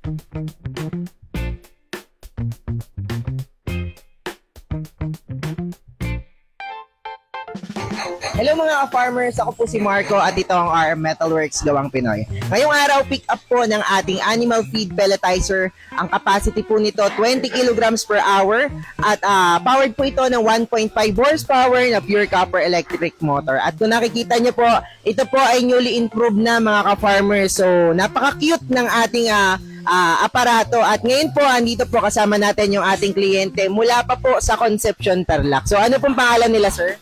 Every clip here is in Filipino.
Hello mga ka-farmers, ako po si Marco at ito ang RM Metalworks Gawang Pinoy. Ngayong araw, pick up po ng ating animal feed pelletizer. Ang capacity po nito 20 kilograms per hour at powered po ito ng 1.5 horsepower na pure copper electric motor. At kung nakikita niyo po, ito po ay newly improved na mga ka-farmers. So napaka-cute ng ating aparato. At ngayon po, andito po kasama natin yung ating kliyente mula pa po sa Concepcion, Tarlac. So ano pong pangalan nila, sir?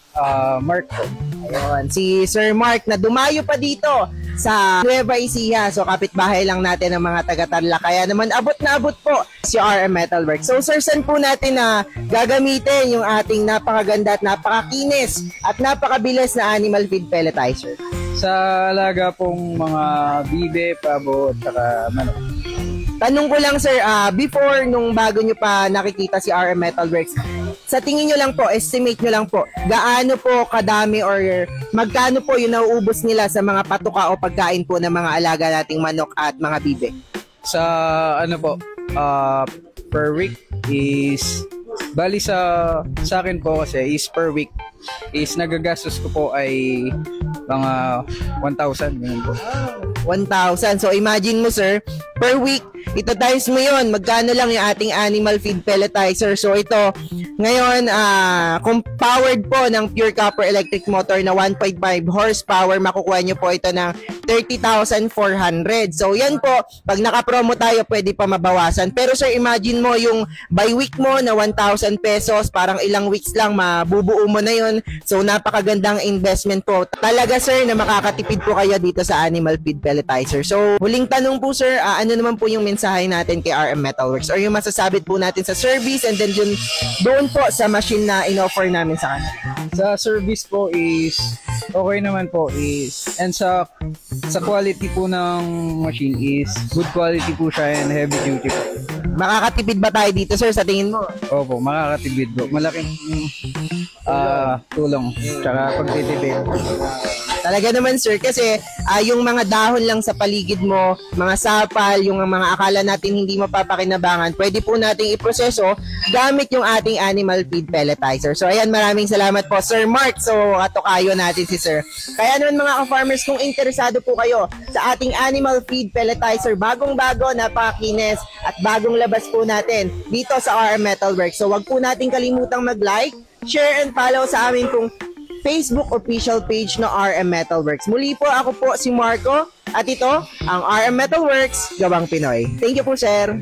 Mark po. Ayun, si Sir Mark na dumayo pa dito sa Nueva Ecija. So kapitbahay lang natin ng mga taga-Tarlac. Kaya naman abot na abot po si RM Metalworks. So sir, saan po natin na gagamitin yung ating napakaganda at napakakinis at napakabilis na animal feed pelletizer? Sa alaga pong mga bibe, pabo, at saka manok. Tanong ko lang sir, before nung bago nyo pa nakikita si RM Metalworks, sa tingin nyo lang po, estimate nyo lang po, gaano po kadami or magkano po yung nauubos nila sa mga patuka o pagkain po ng mga alaga nating manok at mga bibe? Sa ano po, per week is, bali sa akin po kasi is per week is nagagastos ko po ay mga 1,000. Ganun po. 1,000. So imagine mo sir, per week, ito times mo yun, magkano lang yung ating animal feed pelletizer. So ito, ngayon, kung powered po ng pure copper electric motor na 1.5 horsepower, makukuha nyo po ito ng 30,400. So yan po, pag nakapromo tayo, pwede pa mabawasan. Pero sir, imagine mo yung by week mo na 1,000 pesos, parang ilang weeks lang, mabubuo mo na yun. So napakagandang investment po. Talaga sir, na makakatipid po kayo dito sa animal feed pelletizer. So huling tanong po sir, ano naman po yung mensahe natin kay RM Metalworks or yung masasabit po natin sa service and then doon po sa machine na in-offer namin sa kanila? Sa service po is okay naman po is, and sa quality po ng machine is good quality po siya and heavy duty po. Makakatipid ba tayo dito sir sa tingin mo? Opo, makakatipid po. Malaking tulong tsaka pagtitipid. Talaga naman sir, kasi yung mga dahon lang sa paligid mo, mga sapal, yung mga akala natin hindi mapapakinabangan, pwede po nating iproseso gamit yung ating animal feed pelletizer. So ayan, maraming salamat po Sir Mark. So katukayo natin si sir. Kaya naman mga ka-farmers, kung interesado po kayo sa ating animal feed pelletizer, bagong-bago, napakakinis at bagong labas po natin dito sa RM Metalworks. So wag po nating kalimutang mag-like, share and follow sa amin pong Facebook official page na RM Metalworks. Muli po, ako po si Marco at ito ang RM Metalworks Gawang Pinoy. Thank you po sir.